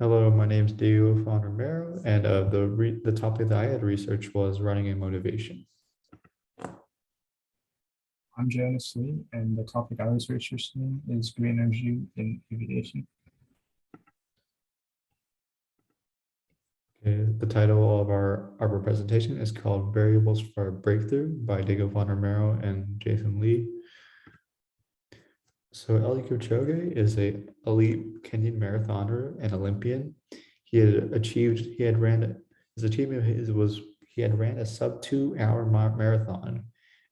Hello, my name is Diego Juan Romero, and the topic that I had researched was running and motivation. I'm Janice Lee, and the topic I was researching is green energy in aviation. Okay, the title of our presentation is called Variables for Breakthrough by Diego Juan Romero and Jason Lee. So Eliud Kipchoge is a elite Kenyan marathoner and Olympian. He had ran, his achievement of his was he had ran a sub 2 hour marathon.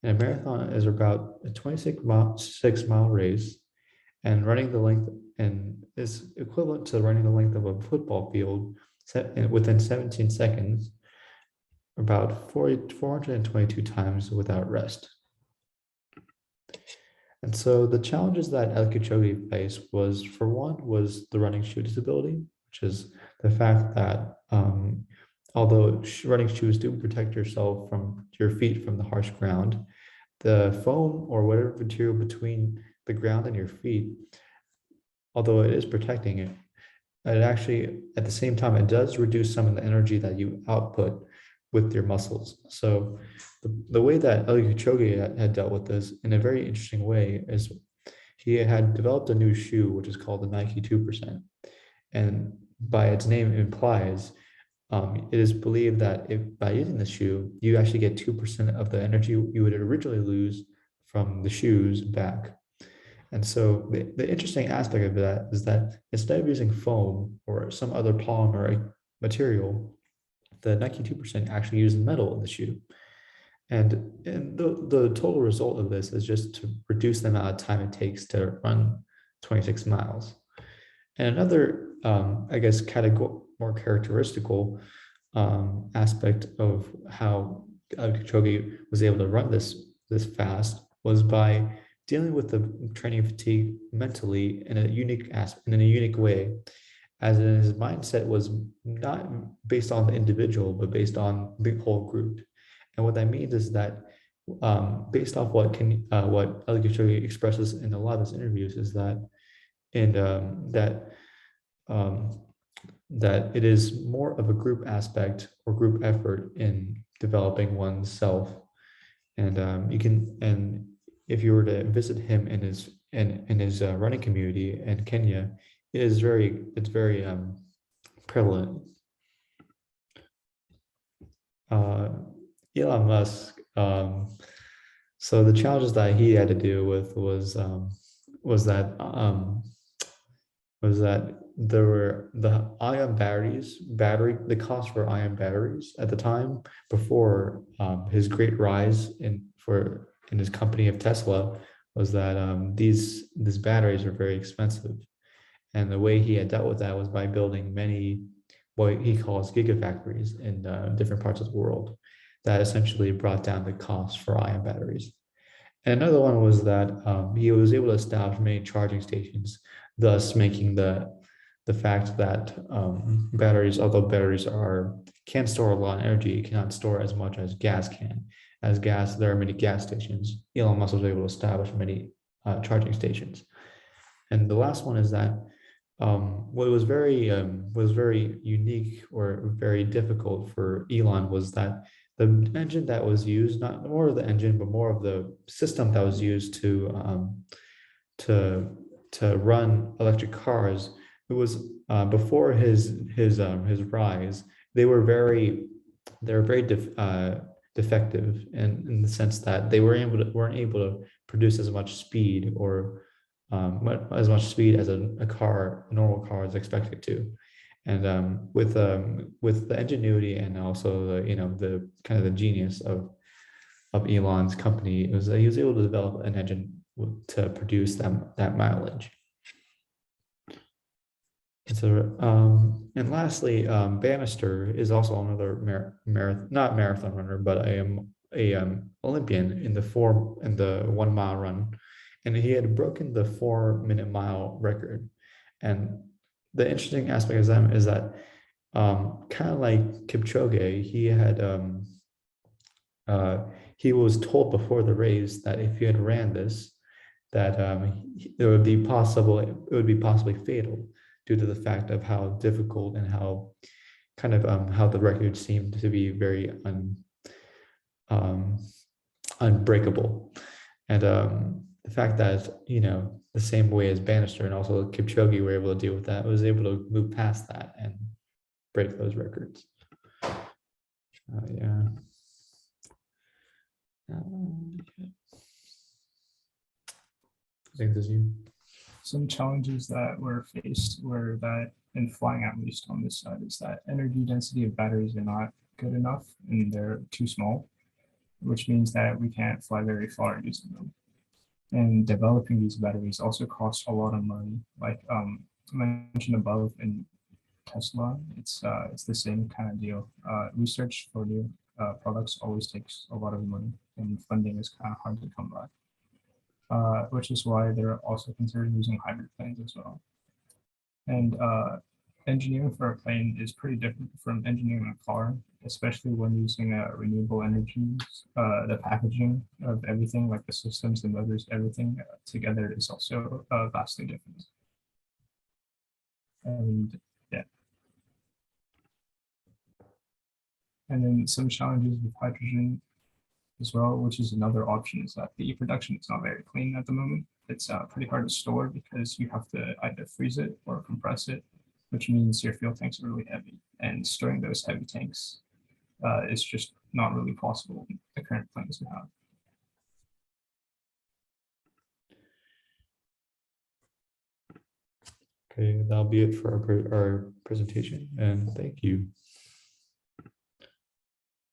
And a marathon is about a 6 mile race, and running the length and is equivalent to running the length of a football field within 17 seconds, about 422 times without rest. And so the challenges that El Kipchoge faced was, for one, was the running shoe disability, which is the fact that although running shoes do protect yourself from your feet from the harsh ground, the foam or whatever material between the ground and your feet, although it is protecting it, it actually, at the same time, it does reduce some of the energy that you output with your muscles. So the way that Eliud Kipchoge had dealt with this in a very interesting way is he had developed a new shoe, which is called the Nike 2%. And by its name implies, it is believed that if by using the shoe, you actually get 2% of the energy you would originally lose from the shoes back. And so the interesting aspect of that is that instead of using foam or some other polymer material, the Nike 2% actually uses metal in the shoe. And the total result of this is just to reduce the amount of time it takes to run 26 miles. And another, I guess, more characteristical aspect of how Kipchoge was able to run this fast was by dealing with the training fatigue mentally in a unique way, as in his mindset was not based on the individual, but based on the whole group. And what that means is that based off what Eliud Kipchoge expresses in a lot of his interviews is that and um, that it is more of a group aspect or group effort in developing oneself. And if you were to visit him in his running community in Kenya, it's very prevalent. Uh, Elon Musk. So the challenges that he had to deal with was that um, was that there were the the cost for ion batteries at the time before his great rise in his company of Tesla was that these batteries are very expensive. And the way he had dealt with that was by building many what he calls gigafactories in different parts of the world that essentially brought down the cost for ion batteries. And another one was that he was able to establish many charging stations, thus making the fact that batteries, although batteries can store a lot of energy, cannot store as much as gas can. As gas, there are many gas stations. Elon Musk was able to establish many charging stations. And the last one is that what was very unique or very difficult for Elon was that the engine that was used, not more of the engine, but more of the system that was used to to run electric cars. It was before his rise. They were very defective in the sense that they weren't able to produce as much speed or as much speed as a normal car is expected to. And with the ingenuity and also the kind of the genius of Elon's company, it was he was able to develop an engine to produce that mileage. And so, and lastly, Bannister is also another not marathon runner, but a Olympian in the 1 mile run, and he had broken the 4 minute mile record. And the interesting aspect of them is that, kind of like Kipchoge, uh, he was told before the race that if he had ran this, that it would be possibly fatal, due to the fact of how difficult and how kind of how the records seemed to be very um, unbreakable. And the fact that, the same way as Bannister and also Kipchoge were able to deal with that, was able to move past that and break those records. Yeah. I think this is you. Some challenges that were faced were that in flying, at least on this side, is that energy density of batteries are not good enough and they're too small, which means that we can't fly very far using them. And developing these batteries also costs a lot of money. Like I mentioned above in Tesla, it's the same kind of deal. Research for new products always takes a lot of money, and funding is kind of hard to come by. Which is why they're also considering using hybrid planes as well. And engineering for a plane is pretty different from engineering a car, especially when using renewable energies. The packaging of everything, like the systems, the motors, everything together is also vastly different. And yeah. And then some challenges with hydrogen as well, which is another option, is that the production is not very clean at the moment. It's pretty hard to store because you have to either freeze it or compress it, which means your fuel tanks are really heavy. And storing those heavy tanks is just not really possible in the current planes we have. Okay, that'll be it for our presentation, and thank you.